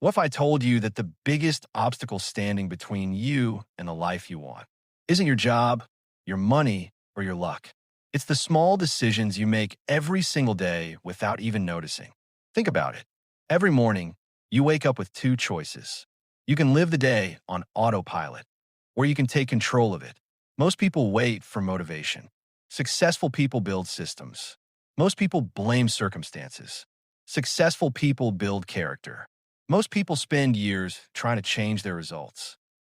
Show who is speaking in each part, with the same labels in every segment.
Speaker 1: What if I told you that the biggest obstacle standing between you and the life you want isn't your job, your money, or your luck? It's the small decisions you make every single day without even noticing. Think about it. Every morning, you wake up with two choices. You can live the day on autopilot, or you can take control of it. Most people wait for motivation. Successful people build systems. Most people blame circumstances. Successful people build character. Most people spend years trying to change their results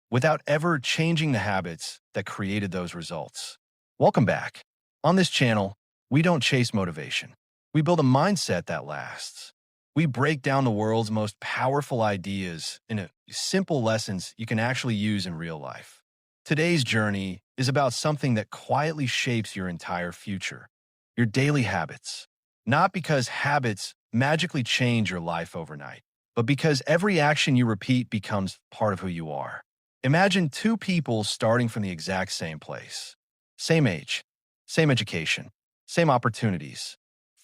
Speaker 1: without ever changing the habits that created those results. Welcome back. On this channel, we don't chase motivation. We build a mindset that lasts. We break down the world's most powerful ideas into simple lessons you can actually use in real life. Today's journey is about something that quietly shapes your entire future, your daily habits. Not because habits magically change your life overnight, but because every action you repeat becomes part of who you are. Imagine two people starting from the exact same place. Same age, same education, same opportunities.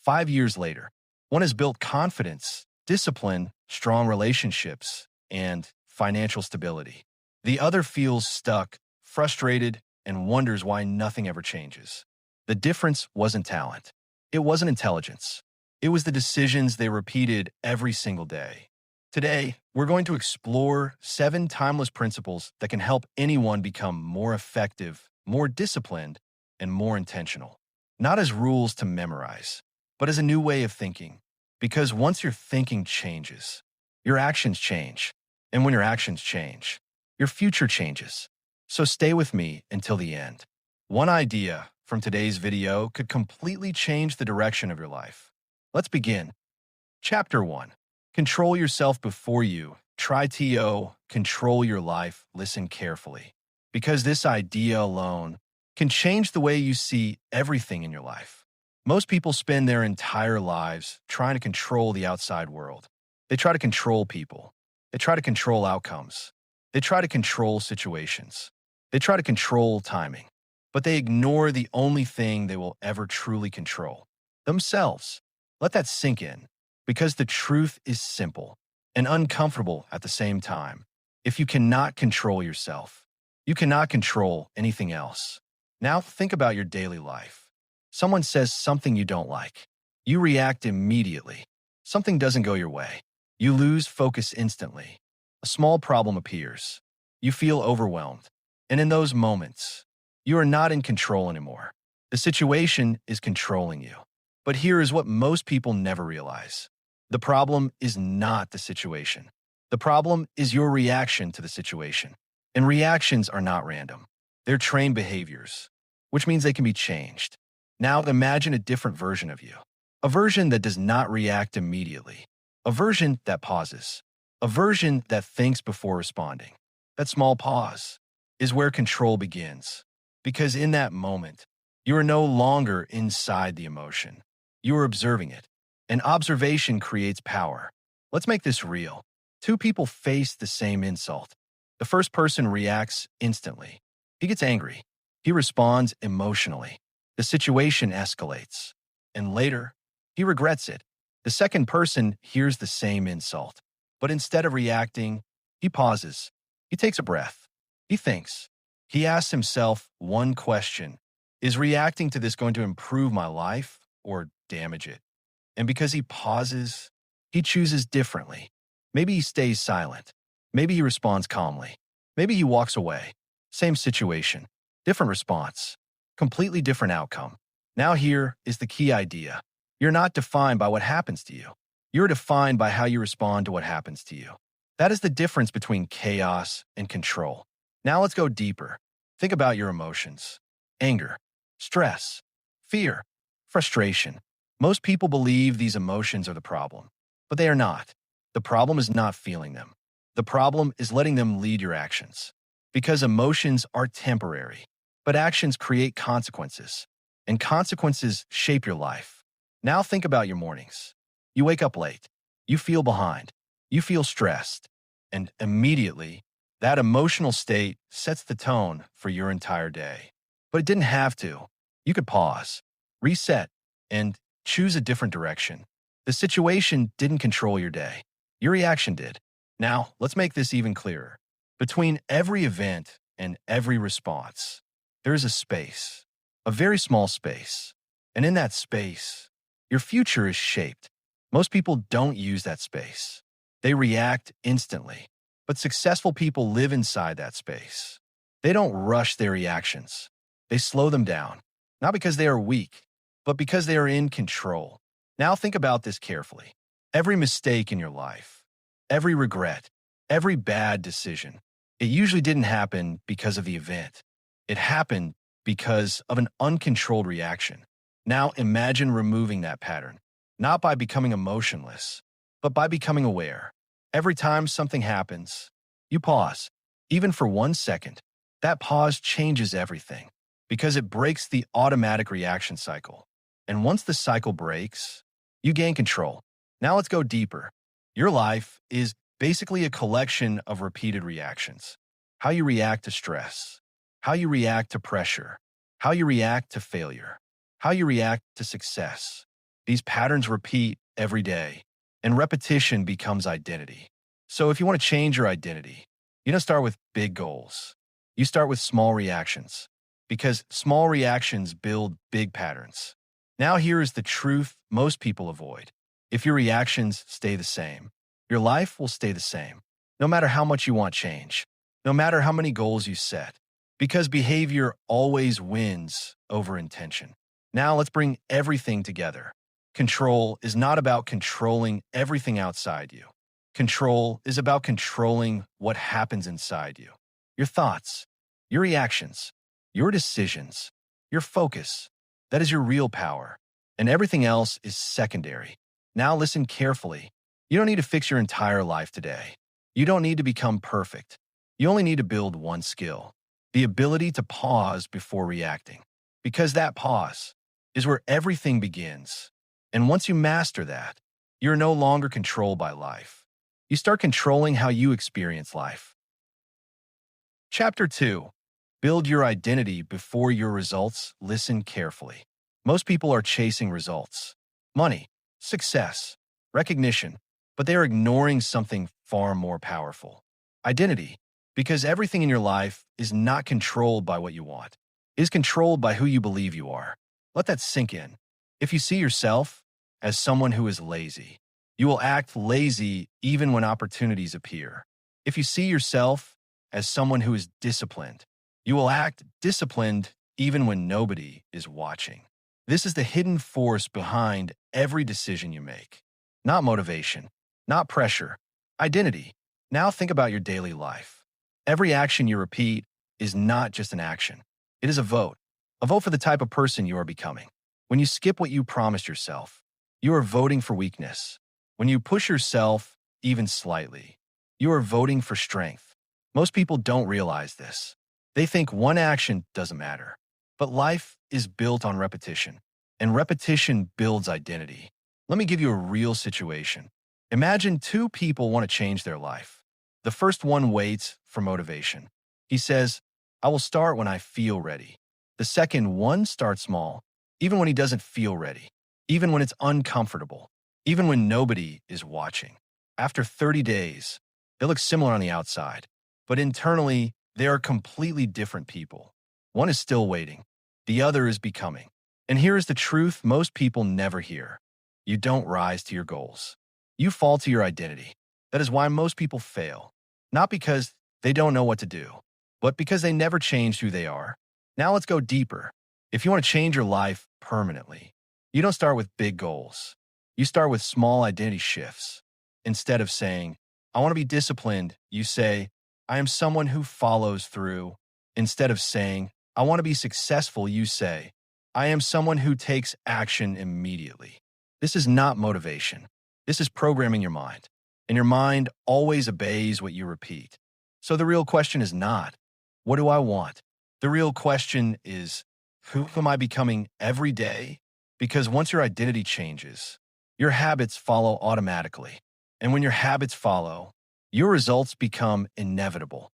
Speaker 1: 5 years later, one has built confidence, discipline, strong relationships, and financial stability. The other feels stuck, frustrated, and wonders why nothing ever changes. The difference wasn't talent. It wasn't intelligence. It was the decisions they repeated every single day. Today, we're going to explore 7 timeless principles that can help anyone become more effective, more disciplined, and more intentional. Not as rules to memorize, but as a new way of thinking. Because once your thinking changes, your actions change. And when your actions change, your future changes. So stay with me until the end. One idea from today's video could completely change the direction of your life. Let's begin. Chapter 1. Control yourself before you. Try to control your life. Listen carefully. Because this idea alone can change the way you see everything in your life. Most people spend their entire lives trying to control the outside world. They try to control people. They try to control outcomes. They try to control situations. They try to control timing. But they ignore the only thing they will ever truly control: themselves. Let that sink in, because the truth is simple and uncomfortable at the same time. If you cannot control yourself, you cannot control anything else. Now think about your daily life. Someone says something you don't like. You react immediately. Something doesn't go your way. You lose focus instantly. A small problem appears. You feel overwhelmed. And in those moments, you are not in control anymore. The situation is controlling you. But here is what most people never realize. The problem is not the situation. The problem is your reaction to the situation. And reactions are not random. They're trained behaviors, which means they can be changed. Now imagine a different version of you. A version that does not react immediately. A version that pauses. A version that thinks before responding. That small pause is where control begins. Because in that moment, you are no longer inside the emotion. You are observing it. And observation creates power. Let's make this real. Two people face the same insult. The first person reacts instantly. He gets angry. He responds emotionally. The situation escalates. And later, he regrets it. The second person hears the same insult. But instead of reacting, he pauses. He takes a breath. He thinks. He asks himself one question: is reacting to this going to improve my life or damage it? And because he pauses, he chooses differently. Maybe he stays silent. Maybe he responds calmly. Maybe he walks away. Same situation, different response, completely different outcome. Now here is the key idea. You're not defined by what happens to you. You're defined by how you respond to what happens to you. That is the difference between chaos and control. Now let's go deeper. Think about your emotions: anger, stress, fear, frustration. Most people believe these emotions are the problem, but they are not. The problem is not feeling them. The problem is letting them lead your actions. Because emotions are temporary, but actions create consequences, and consequences shape your life. Now think about your mornings. You wake up late. You feel behind. You feel stressed. And immediately, that emotional state sets the tone for your entire day. But it didn't have to. You could pause, reset, and choose a different direction. The situation didn't control your day. Your reaction did. Now, let's make this even clearer. Between every event and every response, there is a space, a very small space. And in that space, your future is shaped. Most people don't use that space. They react instantly. But successful people live inside that space. They don't rush their reactions. They slow them down, not because they are weak, but because they are in control. Now think about this carefully. Every mistake in your life, every regret, every bad decision, it usually didn't happen because of the event. It happened because of an uncontrolled reaction. Now imagine removing that pattern, not by becoming emotionless, but by becoming aware. Every time something happens, you pause, even for 1 second. That pause changes everything because it breaks the automatic reaction cycle. And once the cycle breaks, you gain control. Now let's go deeper. Your life is basically a collection of repeated reactions. How you react to stress, how you react to pressure, how you react to failure, how you react to success. These patterns repeat every day, and repetition becomes identity. So if you want to change your identity, you don't start with big goals. You start with small reactions, because small reactions build big patterns. Now here is the truth most people avoid. If your reactions stay the same, your life will stay the same, no matter how much you want change, no matter how many goals you set, because behavior always wins over intention. Now let's bring everything together. Control is not about controlling everything outside you. Control is about controlling what happens inside you. Your thoughts, your reactions, your decisions, your focus. That is your real power. And everything else is secondary. Now listen carefully. You don't need to fix your entire life today. You don't need to become perfect. You only need to build one skill, the ability to pause before reacting. Because that pause is where everything begins. And once you master that, you're no longer controlled by life. You start controlling how you experience life. Chapter 2. Build your identity before your results. Listen carefully. Most people are chasing results, money, success, recognition, but they are ignoring something far more powerful. Identity, because everything in your life is not controlled by what you want. It is controlled by who you believe you are. Let that sink in. If you see yourself as someone who is lazy, you will act lazy even when opportunities appear. If you see yourself as someone who is disciplined, you will act disciplined even when nobody is watching. This is the hidden force behind every decision you make. Not motivation, not pressure, identity. Now think about your daily life. Every action you repeat is not just an action. It is a vote for the type of person you are becoming. When you skip what you promised yourself, you are voting for weakness. When you push yourself even slightly, you are voting for strength. Most people don't realize this. They think one action doesn't matter. But life is built on repetition, and repetition builds identity. Let me give you a real situation. Imagine two people want to change their life. The first one waits for motivation. He says, I will start when I feel ready. The second one starts small, even when he doesn't feel ready, even when it's uncomfortable, even when nobody is watching. After 30 days, they look similar on the outside, but internally, they are completely different people. One is still waiting. The other is becoming. And here is the truth most people never hear. You don't rise to your goals. You fall to your identity. That is why most people fail. Not because they don't know what to do, but because they never changed who they are. Now let's go deeper. If you want to change your life permanently, you don't start with big goals. You start with small identity shifts. Instead of saying, I want to be disciplined, you say, I am someone who follows through. Instead of saying, I want to be successful, you say, I am someone who takes action immediately. This is not motivation. This is programming your mind. And your mind always obeys what you repeat. So the real question is not, what do I want? The real question is, who am I becoming every day? Because once your identity changes, your habits follow automatically. And when your habits follow, your results become inevitable.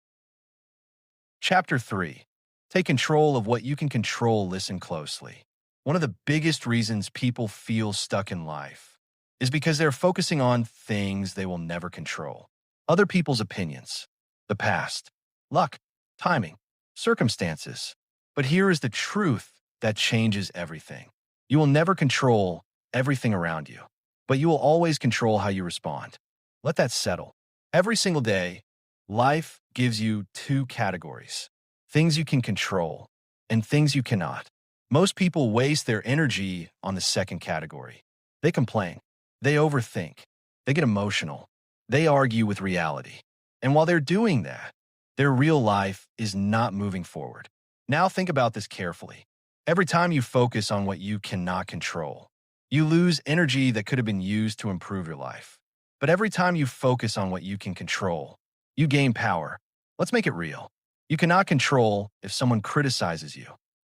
Speaker 1: Chapter 3. Take control of what you can control. Listen closely. One of the biggest reasons people feel stuck in life is because they're focusing on things they will never control. other people's opinions, the past, luck, timing, circumstances. But here is the truth that changes everything. You will never control everything around you, but you will always control how you respond. Let that settle. Every single day, life gives you two categories: things you can control and things you cannot. Most people waste their energy on the second category. They complain, they overthink, they get emotional, they argue with reality. And while they're doing that, their real life is not moving forward. Now think about this carefully. Every time you focus on what you cannot control, you lose energy that could have been used to improve your life. But every time you focus on what you can control, you gain power. Let's make it real. You cannot control if someone criticizes you,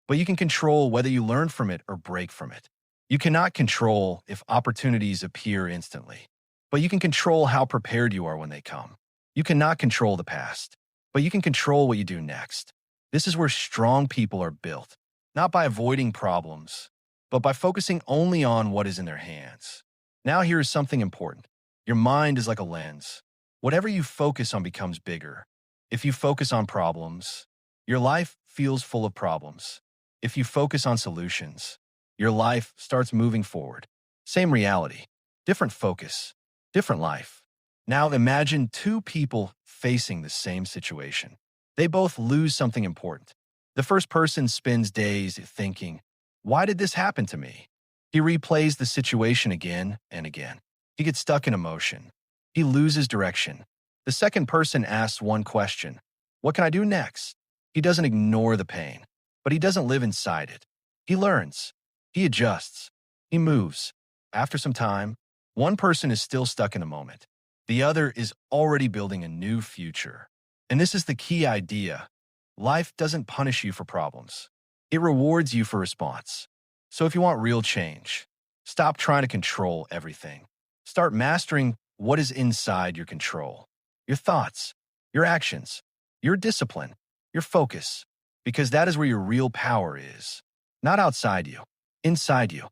Speaker 1: but you can control whether you learn from it or break from it. You cannot control if opportunities appear instantly, but you can control how prepared you are when they come. You cannot control the past, but you can control what you do next. This is where strong people are built, not by avoiding problems, but by focusing only on what is in their hands. Now here is something important. Your mind is like a lens. Whatever you focus on becomes bigger. If you focus on problems, your life feels full of problems. If you focus on solutions, your life starts moving forward. Same reality, different focus, different life. Now imagine two people facing the same situation. They both lose something important. The first person spends days thinking, "Why did this happen to me?" He replays the situation again and again. He gets stuck in emotion. He loses direction. The second person asks one question: "What can I do next?" He doesn't ignore the pain, but he doesn't live inside it. He learns. He adjusts. He moves. After some time, one person is still stuck in the moment. The other is already building a new future. And this is the key idea. Life doesn't punish you for problems. It rewards you for response. So if you want real change, stop trying to control everything. Start mastering what is inside your control. Your thoughts, your actions, your discipline, your focus. Because that is where your real power is. Not outside you, inside you.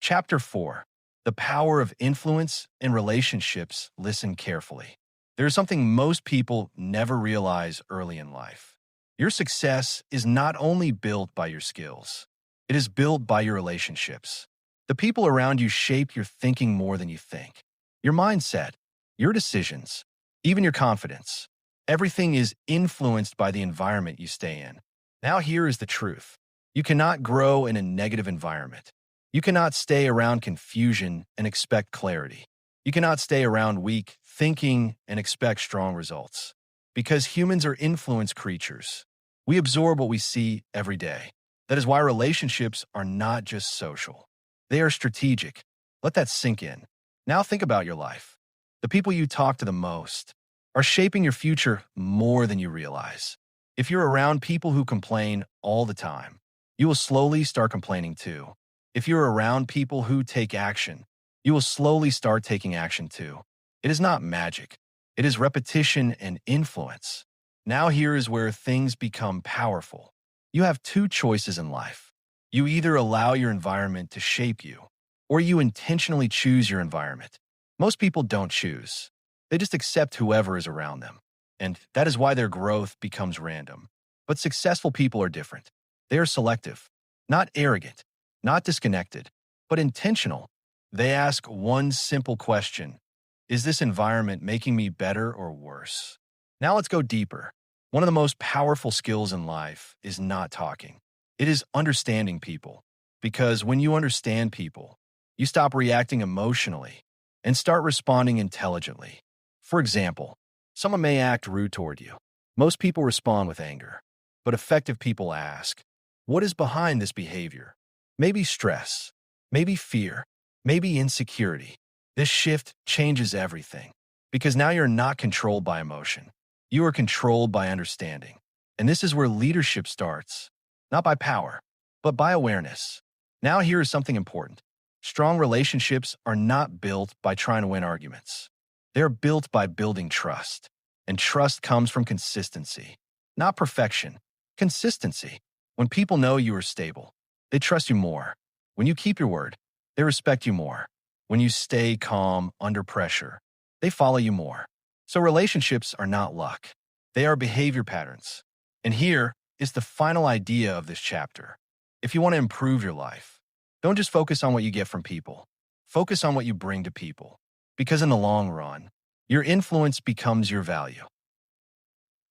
Speaker 1: Chapter 4. The Power of Influence in Relationships. Listen carefully. There is something most people never realize early in life. Your success is not only built by your skills, it is built by your relationships. The people around you shape your thinking more than you think. Your mindset, your decisions, even your confidence. Everything is influenced by the environment you stay in. Now here is the truth. You cannot grow in a negative environment. You cannot stay around confusion and expect clarity. You cannot stay around weak thinking and expect strong results. Because humans are influence creatures. We absorb what we see every day. That is why relationships are not just social. They are strategic. Let that sink in. Now think about your life. The people you talk to the most are shaping your future more than you realize. If you're around people who complain all the time, you will slowly start complaining too. If you're around people who take action, you will slowly start taking action too. It is not magic. It is repetition and influence. Now here is where things become powerful. You have two choices in life. You either allow your environment to shape you, or you intentionally choose your environment. Most people don't choose. They just accept whoever is around them. And that is why their growth becomes random. But successful people are different. They are selective, not arrogant, not disconnected, but intentional. They ask one simple question: is this environment making me better or worse? Now let's go deeper. One of the most powerful skills in life is not talking. It is understanding people. Because when you understand people, you stop reacting emotionally and start responding intelligently. For example, someone may act rude toward you. Most people respond with anger, but effective people ask, what is behind this behavior? Maybe stress, maybe fear, maybe insecurity. This shift changes everything because now you're not controlled by emotion. You are controlled by understanding. And this is where leadership starts, not by power, but by awareness. Now here is something important. Strong relationships are not built by trying to win arguments. They're built by building trust. And trust comes from consistency, not perfection. Consistency. When people know you are stable, they trust you more. When you keep your word, they respect you more. When you stay calm under pressure, they follow you more. So relationships are not luck. They are behavior patterns. And here is the final idea of this chapter. If you want to improve your life, don't just focus on what you get from people. Focus on what you bring to people. Because in the long run, your influence becomes your value.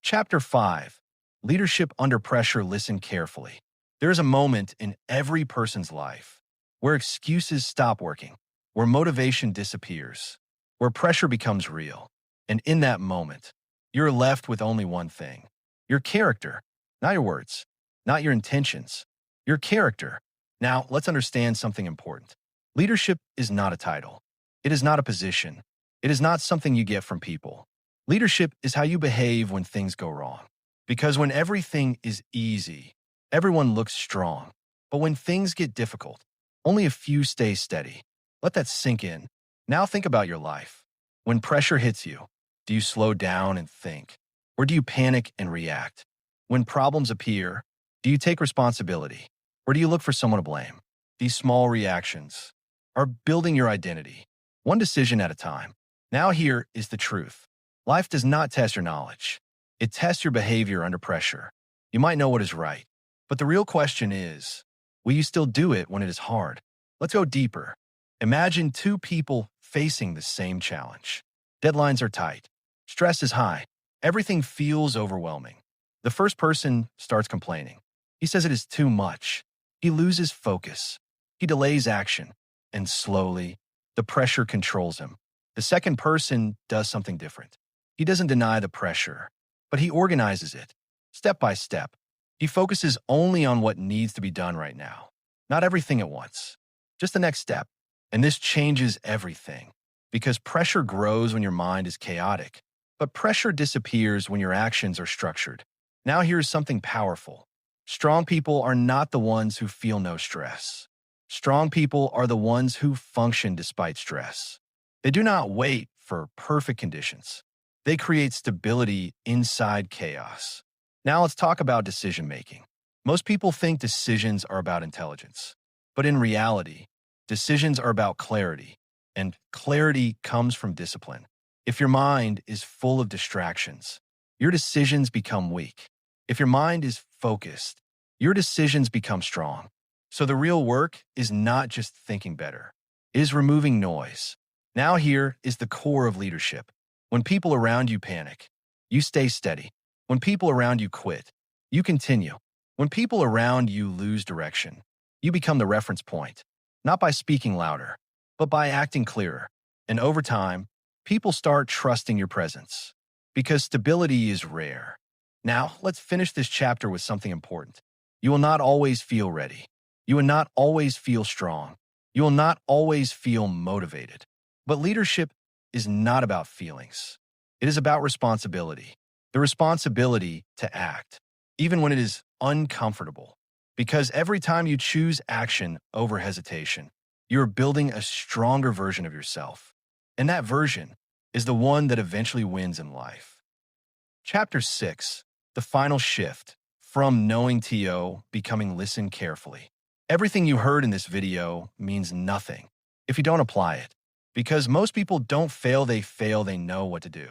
Speaker 1: Chapter 5. Leadership under pressure. Listen carefully. There is a moment in every person's life where excuses stop working, where motivation disappears, where pressure becomes real. And in that moment, you're left with only one thing: your character, not your words, not your intentions, your character. Now, let's understand something important. Leadership is not a title. It is not a position. It is not something you get from people. Leadership is how you behave when things go wrong. Because when everything is easy, everyone looks strong. But when things get difficult, only a few stay steady. Let that sink in. Now think about your life. When pressure hits you, do you slow down and think? Or do you panic and react? When problems appear, do you take responsibility? Or do you look for someone to blame? These small reactions are building your identity, one decision at a time. Now here is the truth. Life does not test your knowledge. It tests your behavior under pressure. You might know what is right, but the real question is, will you still do it when it is hard? Let's go deeper. Imagine two people facing the same challenge. Deadlines are tight. Stress is high. Everything feels overwhelming. The first person starts complaining. He says it is too much. He loses focus. He delays action. And slowly, the pressure controls him. The second person does something different. He doesn't deny the pressure, but he organizes it, step by step. He focuses only on what needs to be done right now. Not everything at once, just the next step. And this changes everything, because pressure grows when your mind is chaotic, but pressure disappears when your actions are structured. Now here's something powerful. Strong people are not the ones who feel no stress. Strong people are the ones who function despite stress. They do not wait for perfect conditions. They create stability inside chaos. Now let's talk about decision-making. Most people think decisions are about intelligence, but in reality, decisions are about clarity, and clarity comes from discipline. If your mind is full of distractions, your decisions become weak. If your mind is focused, your decisions become strong. So the real work is not just thinking better. It is removing noise. Now here is the core of leadership. When people around you panic, you stay steady. When people around you quit, you continue. When people around you lose direction, you become the reference point, not by speaking louder, but by acting clearer. And over time, people start trusting your presence, because stability is rare. Now, let's finish this chapter with something important. You will not always feel ready. You will not always feel strong. You will not always feel motivated. But leadership is not about feelings. It is about responsibility. The responsibility to act, even when it is uncomfortable. Because every time you choose action over hesitation, you're building a stronger version of yourself. And that version is the one that eventually wins in life. Chapter 6. The final shift. From knowing TO, becoming listen carefully. Everything you heard in this video means nothing if you don't apply it. Because most people don't fail, they know what to do.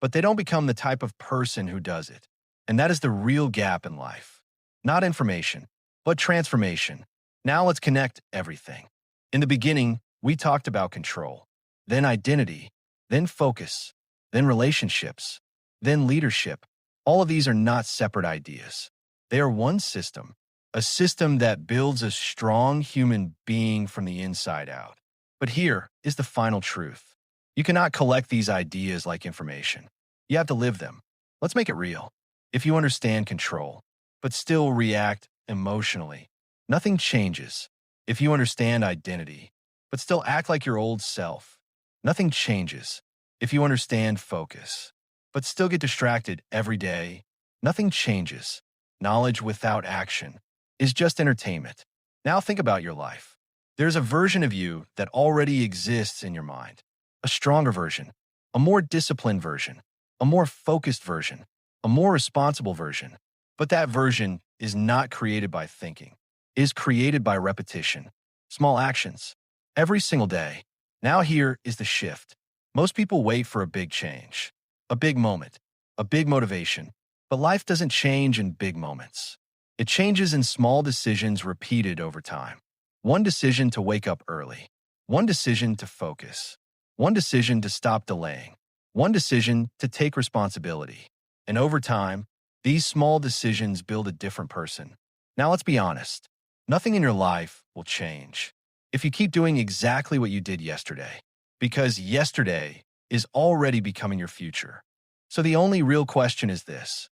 Speaker 1: But they don't become the type of person who does it. And that is the real gap in life. Not information, but transformation. Now let's connect everything. In the beginning, we talked about control, then identity, then focus, then relationships, then leadership. All of these are not separate ideas. They are one system, a system that builds a strong human being from the inside out. But here is the final truth. You cannot collect these ideas like information. You have to live them. Let's make it real. If you understand control, but still react emotionally, nothing changes. If you understand identity, but still act like your old self, nothing changes. If you understand focus, but still get distracted every day, nothing changes. Knowledge without action is just entertainment. Now think about your life. There's a version of you that already exists in your mind. A stronger version, a more disciplined version, a more focused version, a more responsible version. But that version is not created by thinking. It is created by repetition, small actions, every single day. Now here is the shift. Most people wait for a big change. a big moment, a big motivation. But life doesn't change in big moments. It changes in small decisions repeated over time. One decision to wake up early. One decision to focus. One decision to stop delaying. One decision to take responsibility. And over time, these small decisions build a different person. Now let's be honest. Nothing in your life will change if you keep doing exactly what you did yesterday, because yesterday is already becoming your future. So the only real question is this: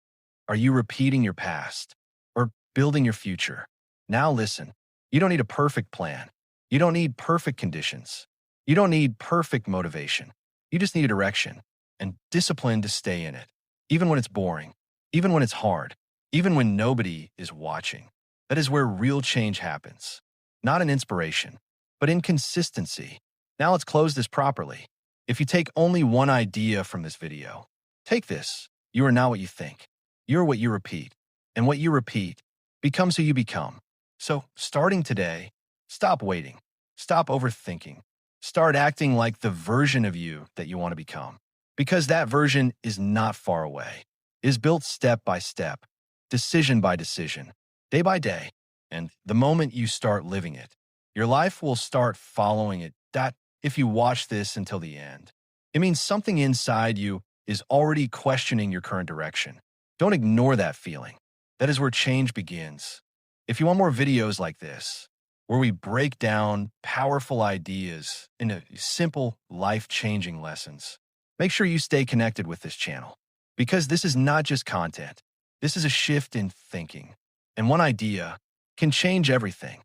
Speaker 1: are you repeating your past or building your future? Now listen, you don't need a perfect plan. You don't need perfect conditions. You don't need perfect motivation. You just need a direction and discipline to stay in it, even when it's boring, even when it's hard, even when nobody is watching. That is where real change happens. Not in inspiration, but in consistency. Now let's close this properly. If you take only one idea from this video, take this: you are not what you think. You're what you repeat. And what you repeat becomes who you become. So, starting today, stop waiting. Stop overthinking. Start acting like the version of you that you want to become. Because that version is not far away. It is built step by step, decision by decision, day by day. And the moment you start living it, your life will start following it. That, if you watch this until the end, it means something inside you is already questioning your current direction. Don't ignore that feeling. That is where change begins. If you want more videos like this, where we break down powerful ideas into simple, life-changing lessons, make sure you stay connected with this channel. Because this is not just content. This is a shift in thinking. And one idea can change everything.